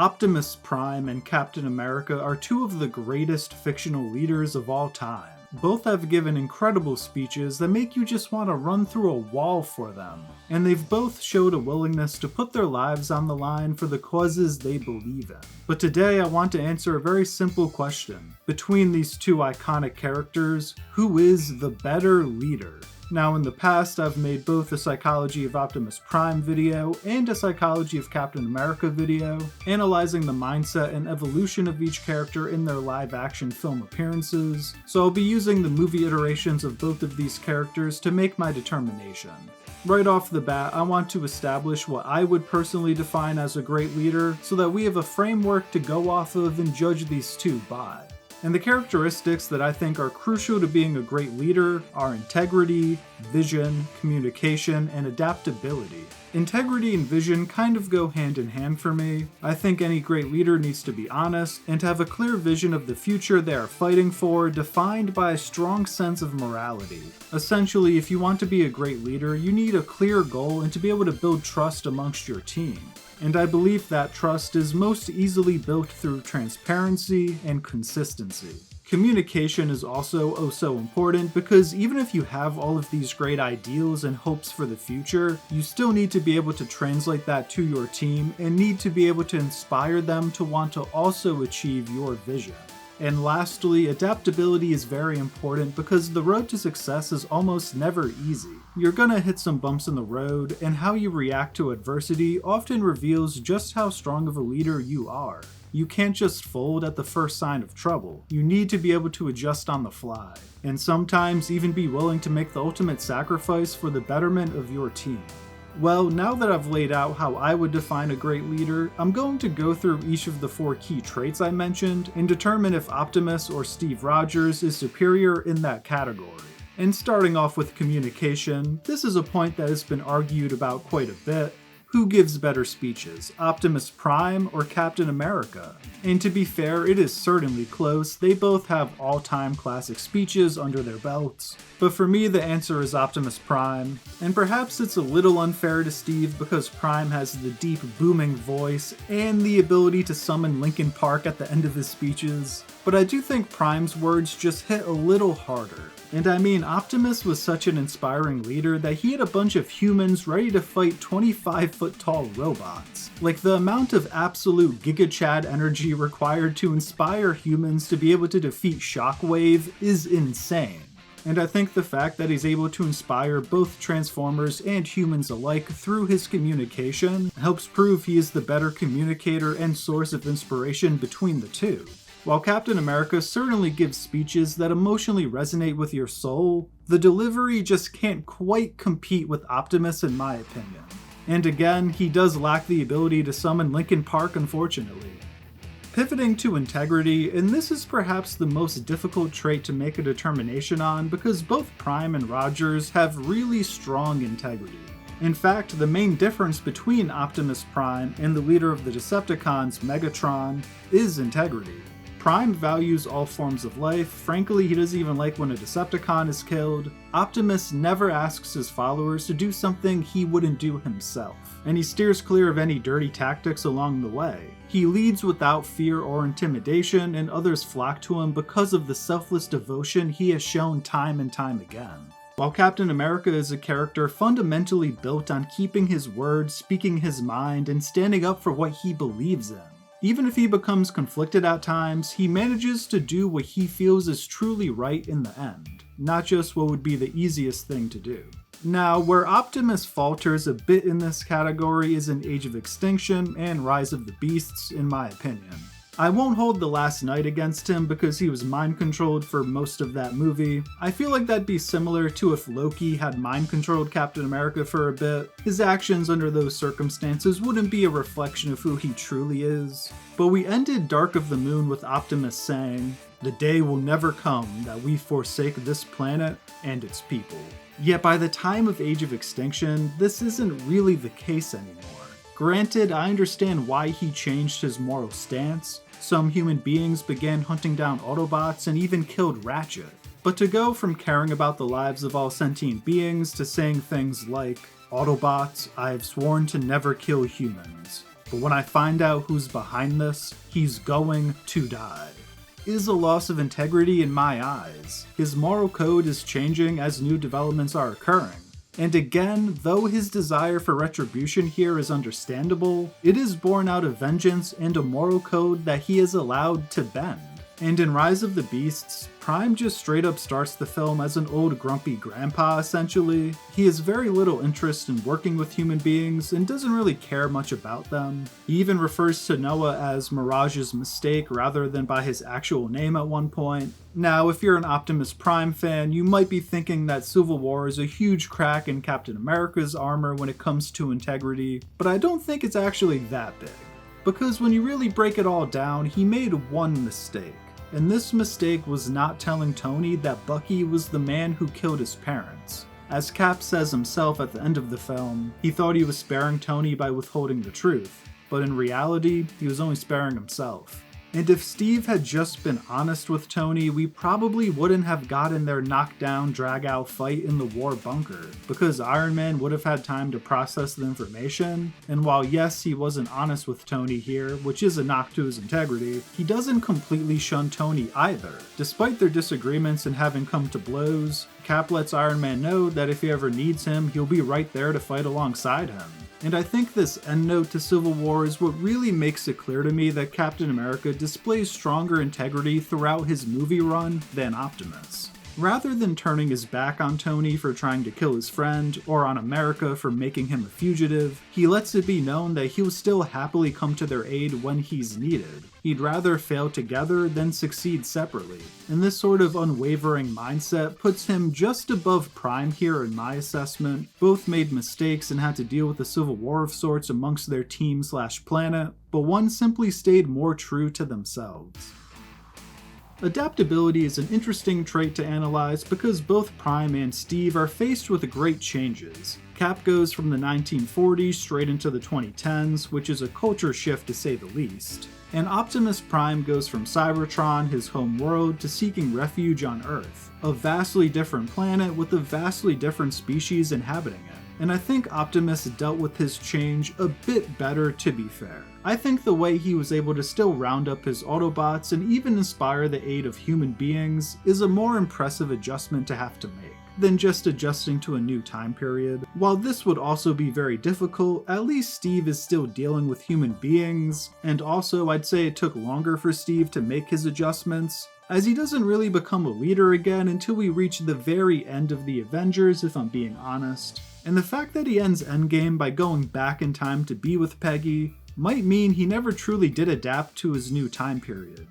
Optimus Prime and Captain America are two of the greatest fictional leaders of all time. Both have given incredible speeches that make you just want to run through a wall for them, and they've both showed a willingness to put their lives on the line for the causes they believe in. But today I want to answer a very simple question. Between these two iconic characters, who is the better leader? Now, in the past, I've made both a Psychology of Optimus Prime video and a Psychology of Captain America video, analyzing the mindset and evolution of each character in their live-action film appearances, so I'll be using the movie iterations of both of these characters to make my determination. Right off the bat, I want to establish what I would personally define as a great leader, so that we have a framework to go off of and judge these two by. And the characteristics that I think are crucial to being a great leader are integrity, vision, communication, and adaptability. Integrity and vision kind of go hand in hand for me. I think any great leader needs to be honest and to have a clear vision of the future they are fighting for, defined by a strong sense of morality. Essentially, if you want to be a great leader, you need a clear goal and to be able to build trust amongst your team. And I believe that trust is most easily built through transparency and consistency. Communication is also oh so important because even if you have all of these great ideals and hopes for the future, you still need to be able to translate that to your team and need to be able to inspire them to want to also achieve your vision. And lastly, adaptability is very important because the road to success is almost never easy. You're gonna hit some bumps in the road, and how you react to adversity often reveals just how strong of a leader you are. You can't just fold at the first sign of trouble. You need to be able to adjust on the fly, and sometimes even be willing to make the ultimate sacrifice for the betterment of your team. Well, now that I've laid out how I would define a great leader, I'm going to go through each of the 4 key traits I mentioned and determine if Optimus or Steve Rogers is superior in that category. And starting off with communication, this is a point that has been argued about quite a bit. Who gives better speeches, Optimus Prime or Captain America? And to be fair, it is certainly close. They both have all-time classic speeches under their belts. But for me, the answer is Optimus Prime. And perhaps it's a little unfair to Steve because Prime has the deep, booming voice and the ability to summon Linkin Park at the end of his speeches. But I do think Prime's words just hit a little harder. And I mean, Optimus was such an inspiring leader that he had a bunch of humans ready to fight 25-foot-tall robots. Like, the amount of absolute Giga Chad energy required to inspire humans to be able to defeat Shockwave is insane. And I think the fact that he's able to inspire both Transformers and humans alike through his communication helps prove he is the better communicator and source of inspiration between the two. While Captain America certainly gives speeches that emotionally resonate with your soul, the delivery just can't quite compete with Optimus in my opinion. And again, he does lack the ability to summon Linkin Park, unfortunately. Pivoting to integrity, and this is perhaps the most difficult trait to make a determination on because both Prime and Rogers have really strong integrity. In fact, the main difference between Optimus Prime and the leader of the Decepticons, Megatron, is integrity. Prime values all forms of life. Frankly, he doesn't even like when a Decepticon is killed. Optimus never asks his followers to do something he wouldn't do himself, and he steers clear of any dirty tactics along the way. He leads without fear or intimidation, and others flock to him because of the selfless devotion he has shown time and time again. While Captain America is a character fundamentally built on keeping his word, speaking his mind, and standing up for what he believes in. Even if he becomes conflicted at times, he manages to do what he feels is truly right in the end, not just what would be the easiest thing to do. Now, where Optimus falters a bit in this category is in Age of Extinction and Rise of the Beasts, in my opinion. I won't hold The Last Knight against him because he was mind-controlled for most of that movie. I feel like that'd be similar to if Loki had mind-controlled Captain America for a bit. His actions under those circumstances wouldn't be a reflection of who he truly is. But we ended Dark of the Moon with Optimus saying, "The day will never come that we forsake this planet and its people." Yet by the time of Age of Extinction, this isn't really the case anymore. Granted, I understand why he changed his moral stance. Some human beings began hunting down Autobots and even killed Ratchet. But to go from caring about the lives of all sentient beings to saying things like, "Autobots, I have sworn to never kill humans," but when I find out who's behind this, he's going to die. Is a loss of integrity in my eyes. His moral code is changing as new developments are occurring. And again, though his desire for retribution here is understandable, it is born out of vengeance and a moral code that he is allowed to bend. And in Rise of the Beasts, Prime just straight up starts the film as an old grumpy grandpa essentially. He has very little interest in working with human beings and doesn't really care much about them. He even refers to Noah as Mirage's mistake rather than by his actual name at one point. Now, if you're an Optimus Prime fan, you might be thinking that Civil War is a huge crack in Captain America's armor when it comes to integrity, but I don't think it's actually that big. Because when you really break it all down, he made one mistake. And this mistake was not telling Tony that Bucky was the man who killed his parents. As Cap says himself at the end of the film, he thought he was sparing Tony by withholding the truth, but in reality, he was only sparing himself. And if Steve had just been honest with Tony, we probably wouldn't have gotten their knockdown, drag-out fight in the war bunker, because Iron Man would have had time to process the information, and while yes, he wasn't honest with Tony here, which is a knock to his integrity, he doesn't completely shun Tony either. Despite their disagreements and having come to blows, Cap lets Iron Man know that if he ever needs him, he'll be right there to fight alongside him. And I think this endnote to Civil War is what really makes it clear to me that Captain America displays stronger integrity throughout his movie run than Optimus. Rather than turning his back on Tony for trying to kill his friend, or on America for making him a fugitive, he lets it be known that he'll still happily come to their aid when he's needed. He'd rather fail together than succeed separately. And this sort of unwavering mindset puts him just above Prime here in my assessment. Both made mistakes and had to deal with a civil war of sorts amongst their team/planet, but one simply stayed more true to themselves. Adaptability is an interesting trait to analyze because both Prime and Steve are faced with great changes. Cap goes from the 1940s straight into the 2010s, which is a culture shift to say the least. And Optimus Prime goes from Cybertron, his home world, to seeking refuge on Earth, a vastly different planet with a vastly different species inhabiting it. And I think Optimus dealt with his change a bit better, to be fair. I think the way he was able to still round up his Autobots and even inspire the aid of human beings is a more impressive adjustment to have to make than just adjusting to a new time period. While this would also be very difficult, at least Steve is still dealing with human beings, and also I'd say it took longer for Steve to make his adjustments, as he doesn't really become a leader again until we reach the very end of the Avengers, if I'm being honest. And the fact that he ends Endgame by going back in time to be with Peggy might mean he never truly did adapt to his new time period.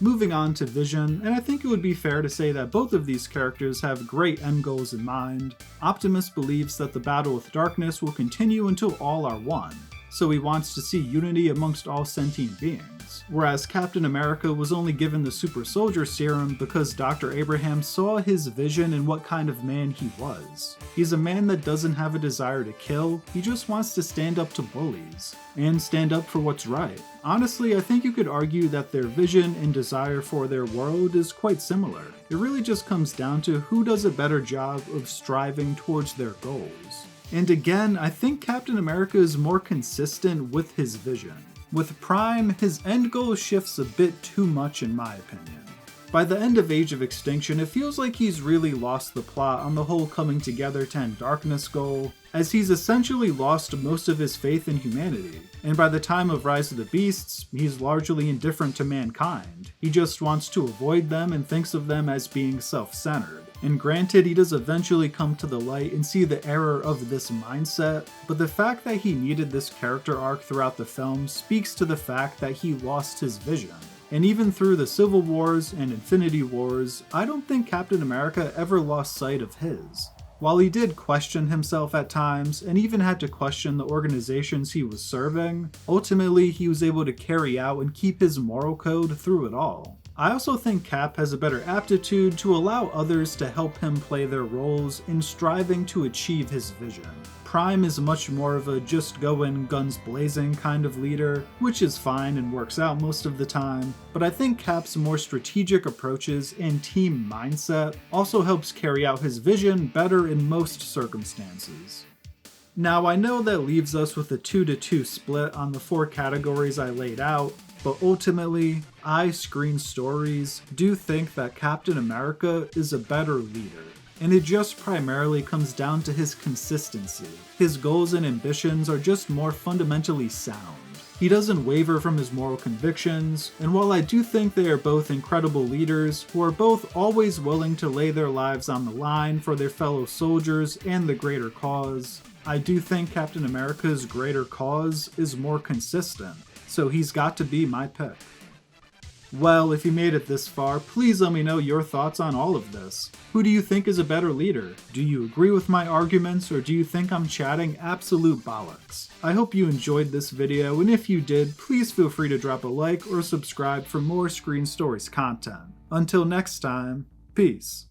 Moving on to Vision, and I think it would be fair to say that both of these characters have great end goals in mind. Optimus believes that the battle with darkness will continue until all are one, so he wants to see unity amongst all sentient beings. Whereas Captain America was only given the super soldier serum because Dr. Abraham saw his vision and what kind of man he was. He's a man that doesn't have a desire to kill, he just wants to stand up to bullies, and stand up for what's right. Honestly, I think you could argue that their vision and desire for their world is quite similar. It really just comes down to who does a better job of striving towards their goals. And again, I think Captain America is more consistent with his vision. With Prime, his end goal shifts a bit too much in my opinion. By the end of Age of Extinction, it feels like he's really lost the plot on the whole coming together to end darkness goal, as he's essentially lost most of his faith in humanity. And by the time of Rise of the Beasts, he's largely indifferent to mankind. He just wants to avoid them and thinks of them as being self-centered. And granted, he does eventually come to the light and see the error of this mindset, but the fact that he needed this character arc throughout the film speaks to the fact that he lost his vision. And even through the Civil Wars and Infinity Wars, I don't think Captain America ever lost sight of his. While he did question himself at times, and even had to question the organizations he was serving, ultimately he was able to carry out and keep his moral code through it all. I also think Cap has a better aptitude to allow others to help him play their roles in striving to achieve his vision. Prime is much more of a just go in guns blazing kind of leader, which is fine and works out most of the time, but I think Cap's more strategic approaches and team mindset also helps carry out his vision better in most circumstances. Now I know that leaves us with a 2-2 split on the 4 categories I laid out, but ultimately, I, Screen Stories, do think that Captain America is a better leader. And it just primarily comes down to his consistency. His goals and ambitions are just more fundamentally sound. He doesn't waver from his moral convictions, and while I do think they are both incredible leaders who are both always willing to lay their lives on the line for their fellow soldiers and the greater cause, I do think Captain America's greater cause is more consistent, so he's got to be my pick. Well, if you made it this far, please let me know your thoughts on all of this. Who do you think is a better leader? Do you agree with my arguments, or do you think I'm chatting absolute bollocks? I hope you enjoyed this video, and if you did, please feel free to drop a like or subscribe for more Screen Stories content. Until next time, peace.